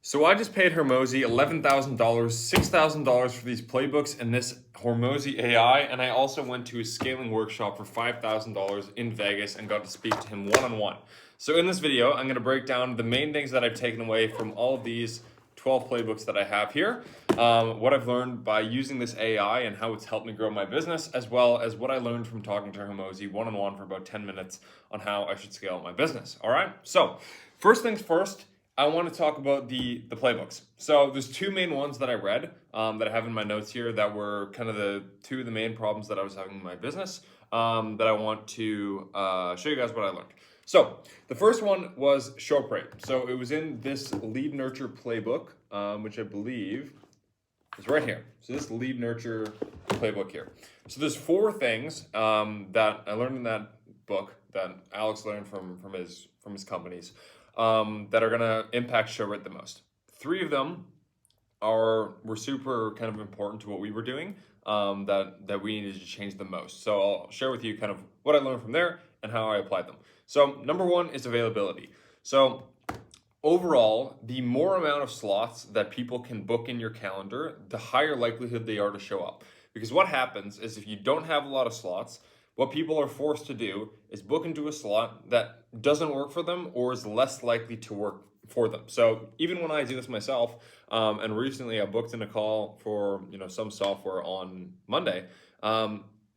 So I just paid Hormozi $11,000, $6,000 for these playbooks and this Hormozi AI, and I also went to a scaling workshop for $5,000 in Vegas and got to speak to him one-on-one. So in this video, I'm going to break down the main things that I've taken away from all of these 12 playbooks that I have here, what I've learned by using this AI and how it's helped me grow my business, as well as what I learned from talking to Hormozi one-on-one for about 10 minutes on how I should scale my business. All right, so first things first, I want to talk about the playbooks. So there's two main ones that I read that I have in my notes here that were kind of the two of the main problems that I was having in my business that I want to show you guys what I learned. So the first one was show up rate. So it was in this lead nurture playbook, which I believe is right here. So this lead nurture playbook here. So there's four things that I learned in that book that Alex learned from his companies that are gonna impact show rate the most. Three of them were super kind of important to what we were doing that we needed to change the most. So I'll share with you kind of what I learned from there and how I applied them. So number one is availability. So overall, the more amount of slots that people can book in your calendar, the higher likelihood they are to show up. Because what happens is if you don't have a lot of slots, what people are forced to do is book into a slot that doesn't work for them or is less likely to work for them. So even when I do this myself, and recently I booked in a call for some software on Monday,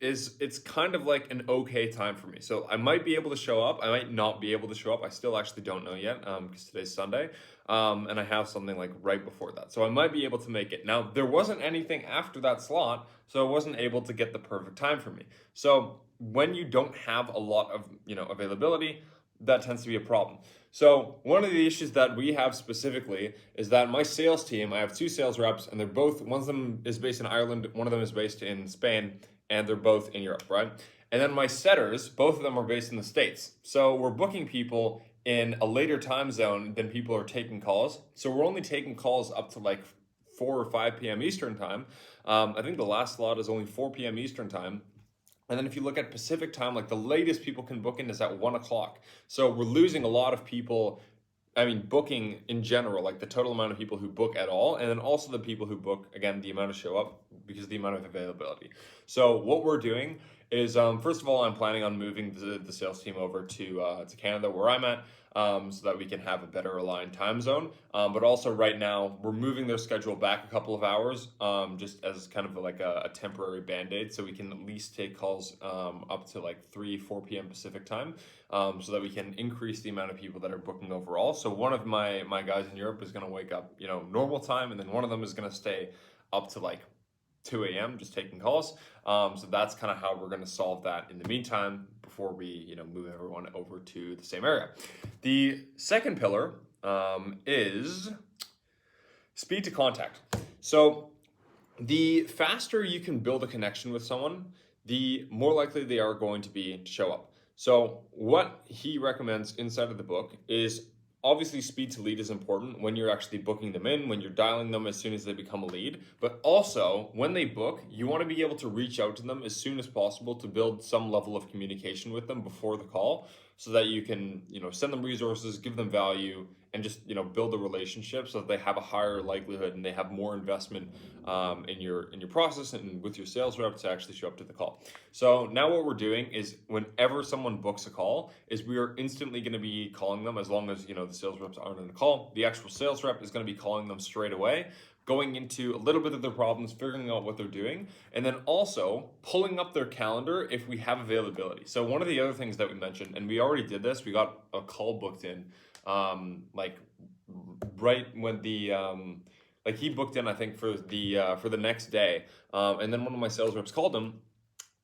it's kind of like an okay time for me. So I might be able to show up. I might not be able to show up. I still actually don't know yet because today's Sunday. And I have something like right before that. So I might be able to make it. Now, there wasn't anything after that slot, so I wasn't able to get the perfect time for me. So when you don't have a lot of availability, that tends to be a problem. So one of the issues that we have specifically is that my sales team, I have two sales reps, and they're both, one of them is based in Ireland, one of them is based in Spain, and they're both in Europe, right? And then my setters, both of them are based in the States. So we're booking people in a later time zone than people are taking calls. So we're only taking calls up to like 4 or 5 p.m. Eastern time. I think the last slot is only 4 p.m. Eastern time. And then if you look at Pacific time, like the latest people can book in is at 1 o'clock. So we're losing a lot of people. I mean, booking in general, like the total amount of people who book at all, and then also the people who book, again, the amount of show up because of the amount of availability. So what we're doing is, first of all, I'm planning on moving the sales team over to Canada where I'm at, so that we can have a better aligned time zone. But also right now, we're moving their schedule back a couple of hours, just as kind of like a temporary Band-Aid, so we can at least take calls up to like 4 p.m. Pacific time, so that we can increase the amount of people that are booking overall. So one of my guys in Europe is going to wake up, normal time, and then one of them is going to stay up to like 2 a.m. just taking calls. So that's kind of how we're going to solve that in the meantime before we, move everyone over to the same area. The second pillar is speed to contact. So the faster you can build a connection with someone, the more likely they are going to be to show up. So what he recommends inside of the book is obviously speed to lead is important when you're actually booking them in, when you're dialing them as soon as they become a lead. But also when they book, you want to be able to reach out to them as soon as possible to build some level of communication with them before the call so that you can, send them resources, give them value, and just, build a relationship so that they have a higher likelihood and they have more investment in your process and with your sales rep to actually show up to the call. So now what we're doing is whenever someone books a call is we are instantly going to be calling them as long as, the sales reps aren't in the call. The actual sales rep is going to be calling them straight away, going into a little bit of their problems, figuring out what they're doing, and then also pulling up their calendar if we have availability. So one of the other things that we mentioned, and we already did this, we got a call booked in, like right when the, like he booked in, I think for the next day. And then one of my sales reps called him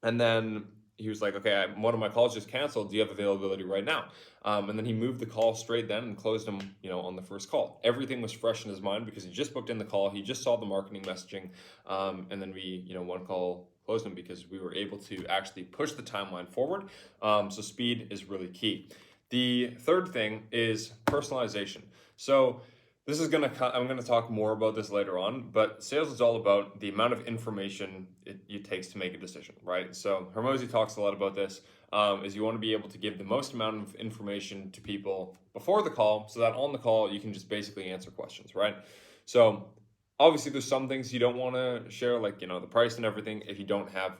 and then he was like, okay, one of my calls just canceled. Do you have availability right now? And then he moved the call straight then and closed him, on the first call. Everything was fresh in his mind because he just booked in the call. He just saw the marketing messaging. And then we, one call closed him because we were able to actually push the timeline forward. So speed is really key. The third thing is personalization. So This is I'm gonna talk more about this later on, but sales is all about the amount of information it takes to make a decision, right? So Hormozi talks a lot about this, is you want to be able to give the most amount of information to people before the call, so that on the call you can just basically answer questions, right? So obviously there's some things you don't want to share, like, the price and everything, if you don't have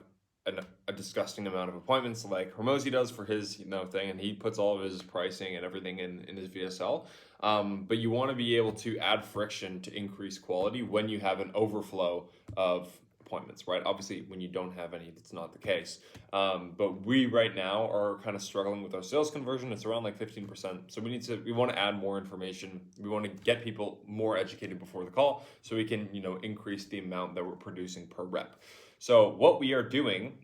a disgusting amount of appointments like Hormozi does for his thing, and he puts all of his pricing and everything in his VSL. But you want to be able to add friction to increase quality when you have an overflow of appointments, right? Obviously, when you don't have any, that's not the case. But we right now are kind of struggling with our sales conversion. It's around like 15%. So we want to add more information. We want to get people more educated before the call so we can, increase the amount that we're producing per rep. So what we are doing,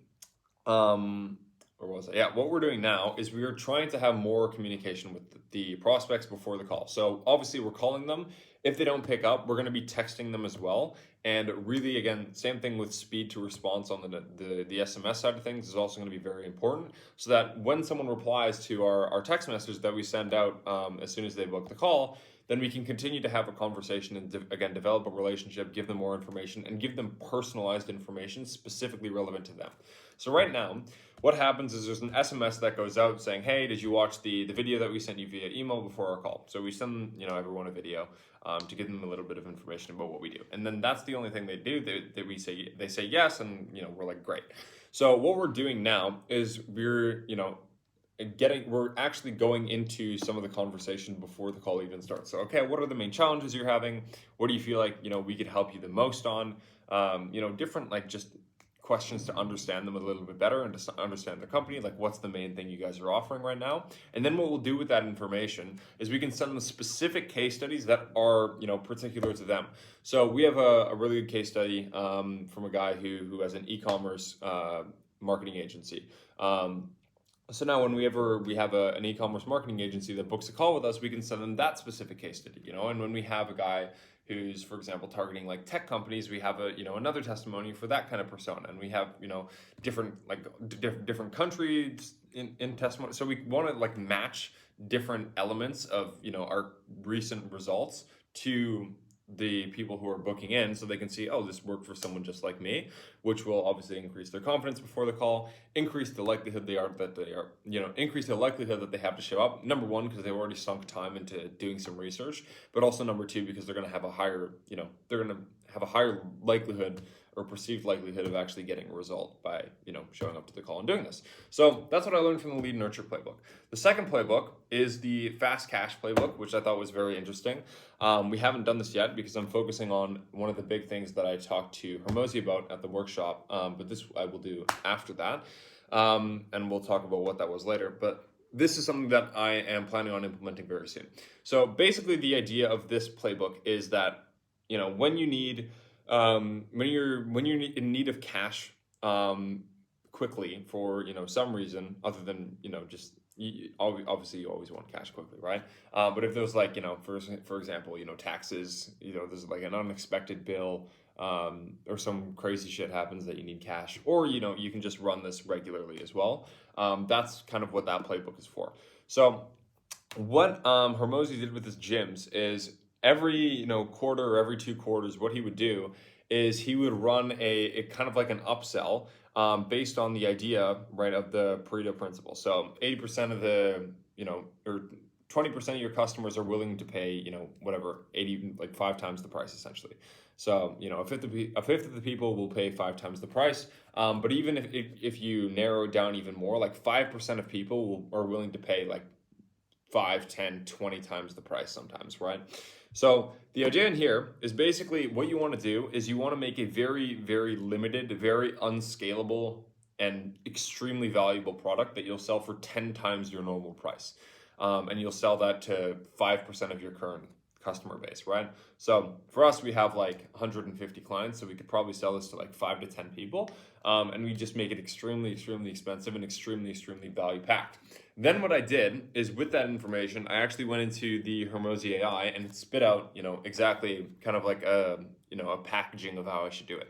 where was I? Yeah, what we're doing now is we are trying to have more communication with the prospects before the call. So obviously we're calling them. If they don't pick up, we're going to be texting them as well. And really, again, same thing with speed to response on the SMS side of things is also going to be very important, so that when someone replies to our text message that we send out as soon as they book the call, then we can continue to have a conversation and again, develop a relationship, give them more information, and give them personalized information specifically relevant to them. So right now, what happens is there's an SMS that goes out saying, hey, did you watch the video that we sent you via email before our call? So we send, everyone a video to give them a little bit of information about what we do. And then that's the only thing they do. They say yes, and we're like, great. So what we're doing now is we're actually going into some of the conversation before the call even starts. So, okay, what are the main challenges you're having? What do you feel like, we could help you the most on? Different, like, just questions to understand them a little bit better and to understand the company, like what's the main thing you guys are offering right now. And then what we'll do with that information is we can send them specific case studies that are, particular to them. So we have a really good case study from a guy who has an e-commerce marketing agency. So now when we have an e-commerce marketing agency that books a call with us, we can send them that specific case study, and when we have a guy who's, for example, targeting like tech companies, we have another testimony for that kind of persona, and we have, different countries in testimony. So we want to like match different elements of, our recent results to the people who are booking in, so they can see, oh, this worked for someone just like me, which will obviously increase their confidence before the call, increase the likelihood increase the likelihood that they have to show up. Number one, because they've already sunk time into doing some research, but also number two, because they're going to have a higher, likelihood or perceived likelihood of actually getting a result by, showing up to the call and doing this. So that's what I learned from the lead nurture playbook. The second playbook is the fast cash playbook, which I thought was very interesting. We haven't done this yet because I'm focusing on one of the big things that I talked to Hormozi about at the workshop, but this I will do after that. And we'll talk about what that was later. But this is something that I am planning on implementing very soon. So basically the idea of this playbook is that, when you need, when you're in need of cash quickly for, some reason other than, obviously you always want cash quickly, right? But if there's like, for example, taxes, there's like an unexpected bill, or some crazy shit happens that you need cash, or, you can just run this regularly as well. That's kind of what that playbook is for. So what Hormozi did with his gyms is every, quarter or every 2 quarters, what he would do is he would run a kind of like an upsell based on the idea, right, of the Pareto principle. So 80% of the, or 20% of your customers are willing to pay, whatever, 80, like 5 times the price essentially. So, a fifth of the people will pay 5 times the price. But even if you narrow it down even more, like 5% of people are willing to pay like 5, 10, 20 times the price sometimes, right? So the idea in here is basically what you want to do is you want to make a very, very limited, very unscalable, and extremely valuable product that you'll sell for 10 times your normal price. And you'll sell that to 5% of your current customer base, right? So for us, we have like 150 clients, so we could probably sell this to like 5 to 10 people. And we just make it extremely, extremely expensive and extremely, extremely value packed. Then what I did is with that information, I actually went into the Hormozi AI and it spit out, exactly kind of like a packaging of how I should do it.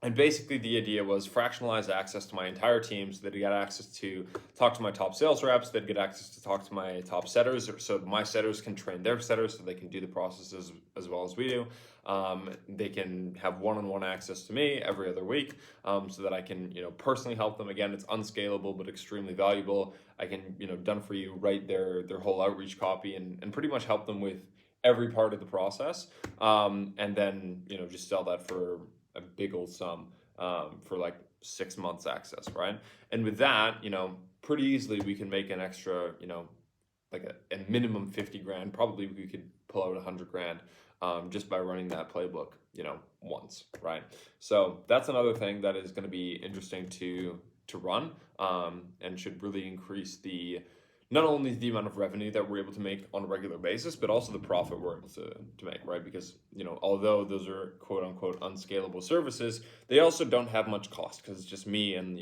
And basically the idea was fractionalize access to my entire team so that they get access to talk to my top sales reps, they'd get access to talk to my top setters, so my setters can train their setters so they can do the processes as well as we do. They can have one-on-one access to me every other week, so that I can, personally help them. Again, it's unscalable but extremely valuable. I can, done for you, write their whole outreach copy and pretty much help them with every part of the process. And then, just sell that for a big old sum, for like 6 months access, right? And with that, pretty easily we can make an extra, like a minimum 50 grand. Probably we could pull out 100 grand, just by running that playbook, once, right? So that's another thing that is going to be interesting to run, and should really increase not only the amount of revenue that we're able to make on a regular basis, but also the profit we're able to make, right? Because, although those are quote unquote unscalable services, they also don't have much cost because it's just me and,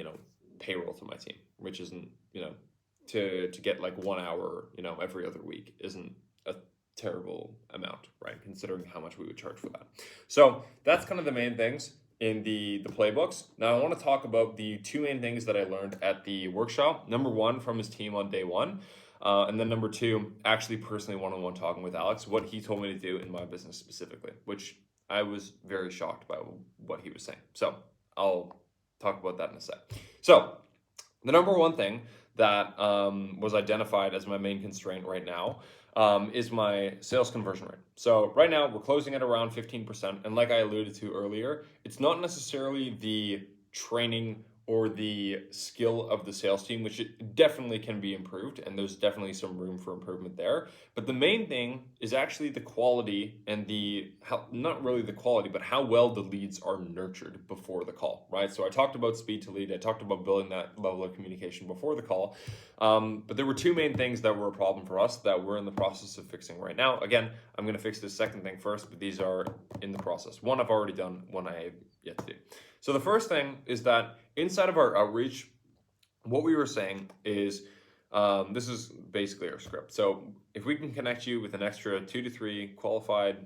payroll to my team, which isn't, to get like 1 hour, every other week isn't a terrible amount, right? Considering how much we would charge for that. So that's kind of the main things in the playbooks. Now I want to talk about the two main things that I learned at the workshop. Number one, from his team on day one. And then number two, actually personally one-on-one talking with Alex, what he told me to do in my business specifically, which I was very shocked by what he was saying. So I'll talk about that in a sec. So the number one thing that was identified as my main constraint right now is my sales conversion rate. So right now we're closing at around 15%. And like I alluded to earlier, it's not necessarily the training or the skill of the sales team, which it definitely can be improved. And there's definitely some room for improvement there. But the main thing is actually the quality and not really the quality, but how well the leads are nurtured before the call, right? So I talked about speed to lead. I talked about building that level of communication before the call. But there were two main things that were a problem for us that we're in the process of fixing right now. Again, I'm going to fix this second thing first, but these are in the process. One I've already done, one I have yet to do. So the first thing is that inside of our outreach, what we were saying is, this is basically our script. So if we can connect you with an extra 2 to 3 qualified,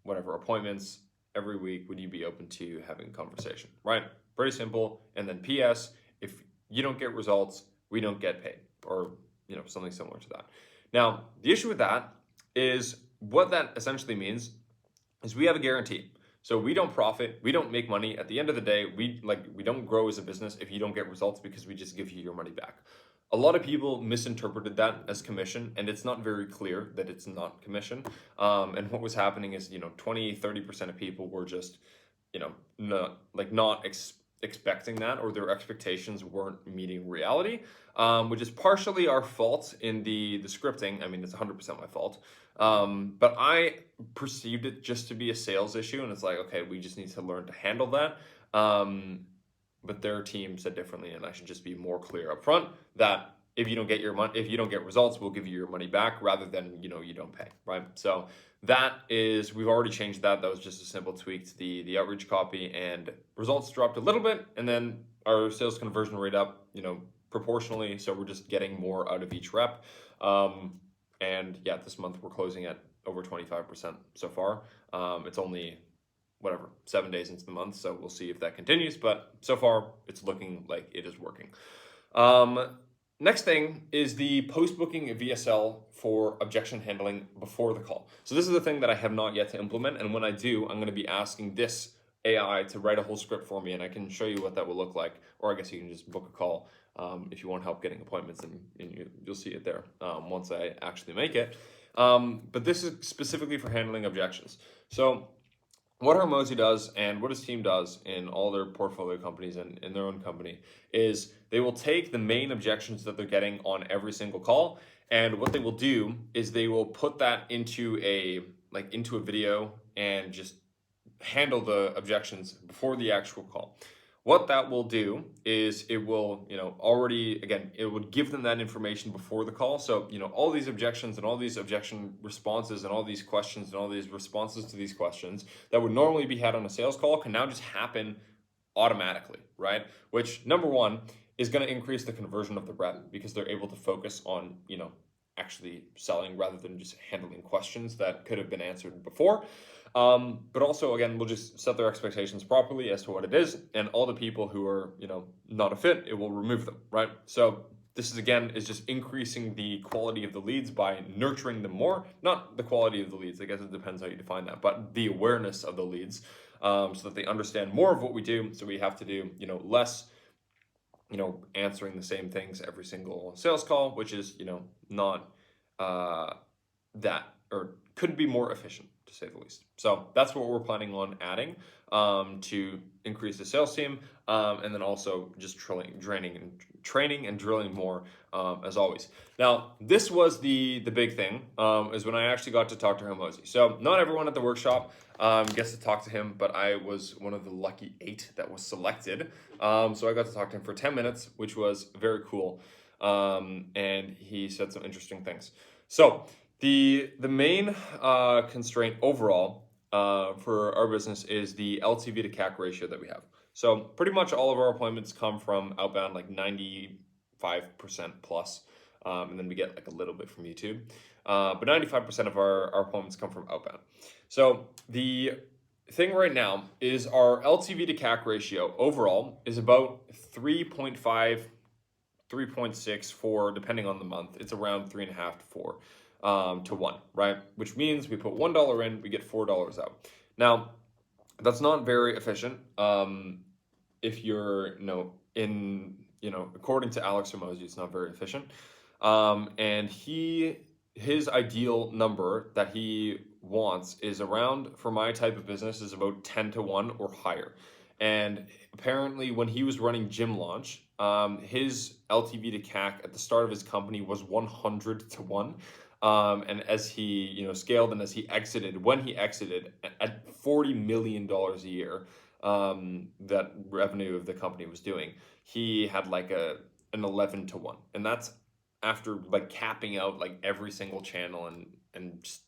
appointments every week, would you be open to having a conversation, right? Very simple. And then PS, if you don't get results, we don't get paid, or, something similar to that. Now, the issue with that is what that essentially means is we have a guarantee. So we don't profit, we don't make money. At the end of the day, we don't grow as a business if you don't get results, because we just give you your money back. A lot of people misinterpreted that as commission, and it's not very clear that it's not commission. And what was happening is, 20-30% of people were just, not expecting that, or their expectations weren't meeting reality, which is partially our fault in the scripting. I mean, it's 100% my fault. But I perceived it just to be a sales issue, and it's like, okay, we just need to learn to handle that. But their team said differently, and I should just be more clear up front that if you don't get if you don't get results, we'll give you your money back, rather than, you don't pay, right? So we've already changed that. That was just a simple tweak to the outreach copy, and results dropped a little bit, and then our sales conversion rate up, proportionally. So we're just getting more out of each rep. And yeah, this month we're closing at over 25% so far. It's only 7 days into the month, so we'll see if that continues, but so far it's looking like it is working. Next thing is the post-booking VSL for objection handling before the call. So this is the thing that I have not yet to implement, and when I do, I'm going to be asking this AI to write a whole script for me, and I can show you what that will look like, or I guess you can just book a call if you want help getting appointments, and you'll see it there once I actually make it. But this is specifically for handling objections. So what Hormozi does and what his team does in all their portfolio companies and in their own company is they will take the main objections that they're getting on every single call, and what they will do is they will put that into a video and just handle the objections before the actual call. What that will do is it will, it would give them that information before the call. So, all these objections and all these objection responses and all these questions and all these responses to these questions that would normally be had on a sales call can now just happen automatically, right? Which, number one, is going to increase the conversion of the rep, because they're able to focus on, actually selling rather than just handling questions that could have been answered before. But also, again, we'll just set their expectations properly as to what it is, and all the people who are, not a fit, it will remove them, right? So this is, again, is just increasing the quality of the leads by nurturing them more. Not the quality of the leads, I guess it depends how you define that, but the awareness of the leads, so that they understand more of what we do. So we have to do, less, answering the same things every single sales call, which is, not that, or could be more efficient, to say the least. So that's what we're planning on adding to increase the sales team, and then also just training and drilling more, as always. Now, this was the big thing, is when I actually got to talk to Hormozi. So not everyone at the workshop gets to talk to him, but I was one of the lucky 8 that was selected. So I got to talk to him for 10 minutes, which was very cool. And he said some interesting things. So the main constraint overall for our business is the LTV to CAC ratio that we have. So pretty much all of our appointments come from outbound, like 95% plus, and then we get like a little bit from YouTube. But 95% of our appointments come from outbound. So the thing right now is our LTV to CAC ratio overall is about 3.5, 3.6, 4, depending on the month. It's around 3.5 to 4 to 1, right? Which means we put $1 in, we get $4 out. Now, that's not very efficient. If you're, according to Alex Hormozi, it's not very efficient. And his ideal number that he wants is around, for my type of business, is about 10 to 1 or higher. And apparently when he was running Gym Launch, his LTV to CAC at the start of his company was 100 to 1. And as he, scaled, and as he exited, when he exited at $40 million a year, that revenue of the company was doing, he had like an 11 to 1. And that's after like capping out like every single channel and just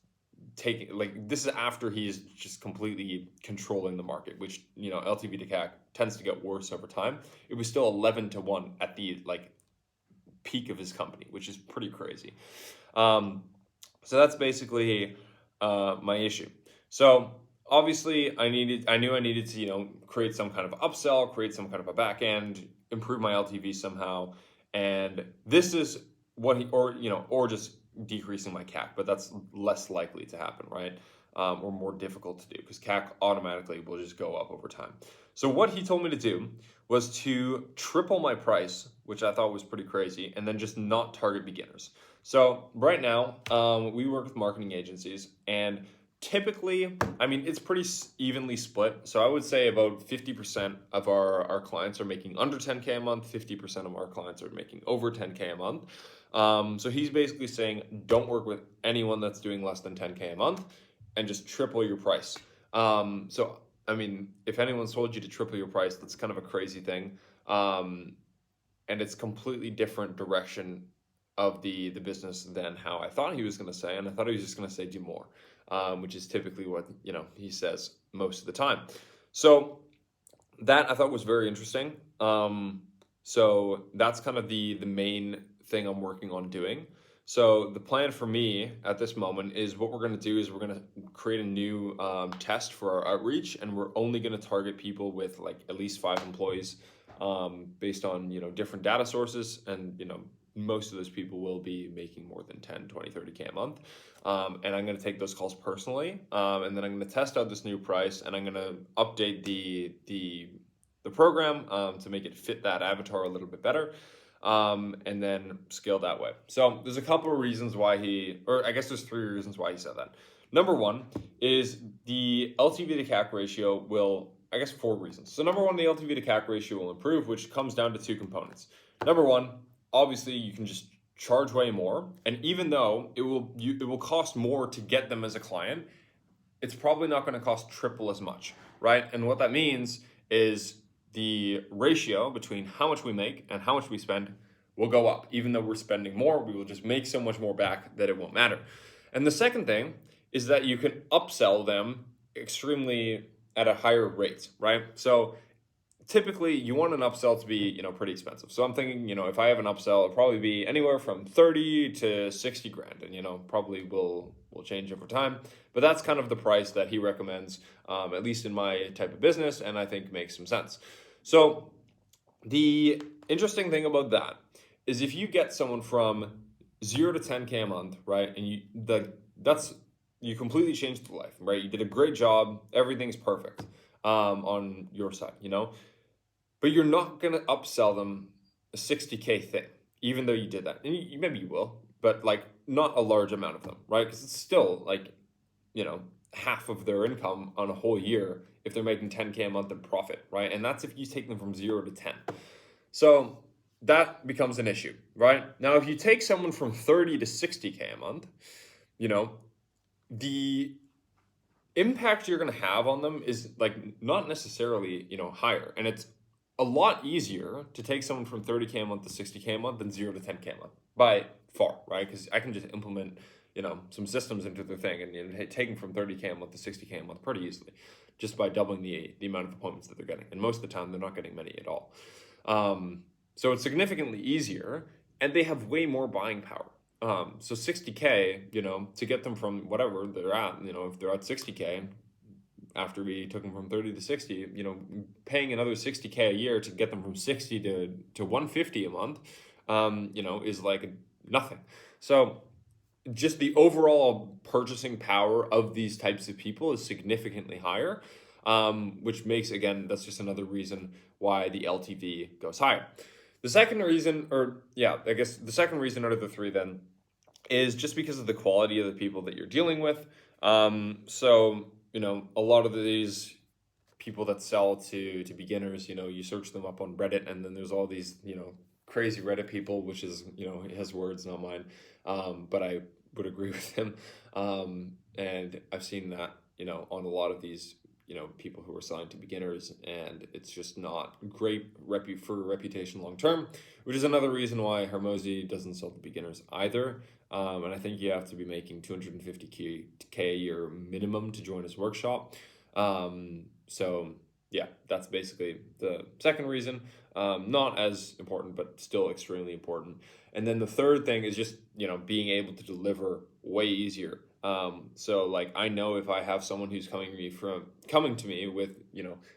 taking, like, this is after he's just completely controlling the market, which, LTV to CAC tends to get worse over time. It was still 11 to 1 at the like peak of his company, which is pretty crazy. So that's basically my issue. So obviously I knew I needed to, create some kind of upsell, create some kind of a back end, improve my LTV somehow. And this is what or just decreasing my CAC, but that's less likely to happen, right? Or more difficult to do, because CAC automatically will just go up over time. So what he told me to do was to triple my price, which I thought was pretty crazy, and then just not target beginners. So right now, we work with marketing agencies, and typically, it's pretty evenly split. So I would say about 50% of our clients are making under 10K a month, 50% of our clients are making over 10K a month. So he's basically saying, don't work with anyone that's doing less than 10K a month, and just triple your price. So, if anyone's told you to triple your price, that's kind of a crazy thing. And it's completely different direction of the business than how I thought he was going to say. And I thought he was just going to say do more, which is typically what, he says most of the time. So that I thought was very interesting. So that's kind of the main thing I'm working on doing. So the plan for me at this moment is, what we're going to do is we're going to create a new test for our outreach, and we're only going to target people with like at least 5 employees, based on, different data sources. And, most of those people will be making more than 10, 20, 30K a month. And I'm going to take those calls personally. And then I'm going to test out this new price, and I'm going to update the program to make it fit that avatar a little bit better. And then scale that way. So there's a couple of reasons why there's 3 reasons why he said that. Number 1 is the LTV to CAC ratio will, 4 reasons. So number 1, the LTV to CAC ratio will improve, which comes down to 2 components. Number 1, obviously you can just charge way more. And even though it will cost more to get them as a client, it's probably not going to cost triple as much, right? And what that means is the ratio between how much we make and how much we spend will go up. Even though we're spending more, we will just make so much more back that it won't matter. And the second thing is that you can upsell them extremely at a higher rate, right? So typically you want an upsell to be, pretty expensive. So I'm thinking, if I have an upsell, it'll probably be anywhere from 30 to 60 grand, and, probably will change over time. But that's kind of the price that he recommends, at least in my type of business, and I think makes some sense. So the interesting thing about that is if you get someone from 0 to 10K a month, right? And you completely changed their life, right? You did a great job, everything's perfect on your side, but you're not going to upsell them a 60K thing, even though you did that. And maybe you will, but like not a large amount of them, right? Because it's still like, half of their income on a whole year if they're making 10K a month in profit, right? And that's if you take them from 0 to 10. So that becomes an issue, right? Now, if you take someone from 30 to 60K a month, the impact you're going to have on them is like not necessarily, higher. And it's a lot easier to take someone from 30K a month to 60K a month than 0 to 10K a month by far, right? Because I can just implement, some systems into the thing and take them from 30K a month to 60K a month pretty easily, just by doubling the amount of appointments that they're getting. And most of the time, they're not getting many at all. So it's significantly easier, and they have way more buying power. So 60K, to get them from whatever they're at, if they're at 60K, after we took them from 30 to 60, paying another 60K a year to get them from 60 to 150 a month, is like nothing. So just the overall purchasing power of these types of people is significantly higher, which makes, again, that's just another reason why the LTV goes higher. The second reason, the second reason out of the three then is just because of the quality of the people that you're dealing with. So, a lot of these people that sell to beginners, you search them up on Reddit, and then there's all these, crazy Reddit people, which is, his words, not mine. But I would agree with him. And I've seen that, on a lot of these, people who are selling to beginners, and it's just not great for reputation long term, which is another reason why Hormozi doesn't sell to beginners either. And I think you have to be making 250K a year minimum to join his workshop. So yeah, that's basically the second reason. Not as important, but still extremely important. And then the third thing is just, being able to deliver way easier. So like, I know if I have someone who's coming to me with,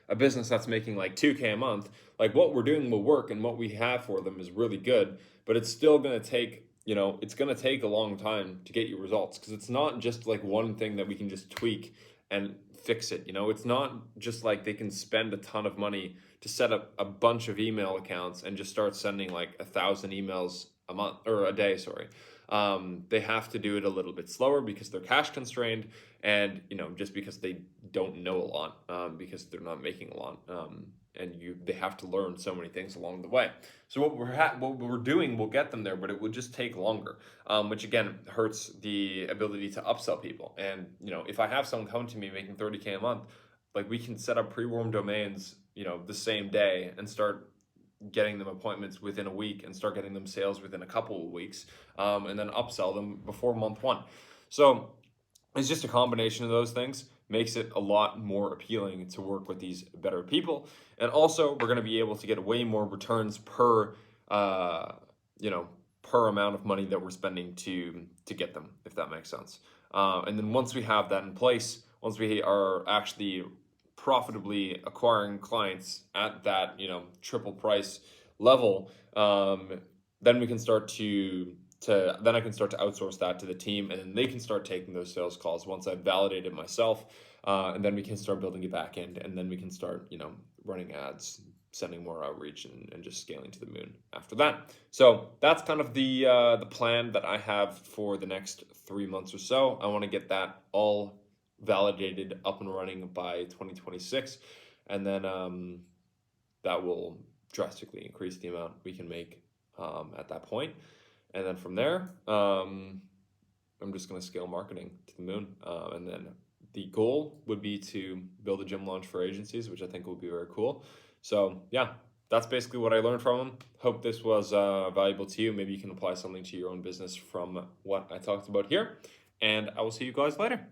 a business that's making like 2K a month, like what we're doing will work and what we have for them is really good, but it's still going to take, it's going to take a long time to get you results, because it's not just like one thing that we can just tweak and fix it. It's not just like they can spend a ton of money to set up a bunch of email accounts and just start sending like 1,000 emails a month or a day, sorry. They have to do it a little bit slower because they're cash constrained, and just because they don't know a lot, because they're not making a lot, and they have to learn so many things along the way. So what we're doing will get them there, but it will just take longer, which again hurts the ability to upsell people. And if I have someone come to me making 30K a month, like we can set up pre-warm domains, the same day and start getting them appointments within a week and start getting them sales within a couple of weeks, and then upsell them before month one. So it's just a combination of those things makes it a lot more appealing to work with these better people. And also we're going to be able to get way more returns per amount of money that we're spending to get them, if that makes sense. And then once we have that in place, once we are actually profitably acquiring clients at that triple price level, then we can start to then I can start to outsource that to the team, and then they can start taking those sales calls once I've validated myself, and then we can start building a back end, and then we can start running ads, sending more outreach, and just scaling to the moon after that. So that's kind of the plan that I have for the next 3 months or so. I want to get that all validated, up and running by 2026, and then that will drastically increase the amount we can make at that point. And then from there, I'm just going to scale marketing to the moon, and then the goal would be to build a gym launch for agencies, which I think will be very cool. So yeah, that's basically what I learned from him. Hope this was valuable to you. Maybe you can apply something to your own business from what I talked about here, and I will see you guys later.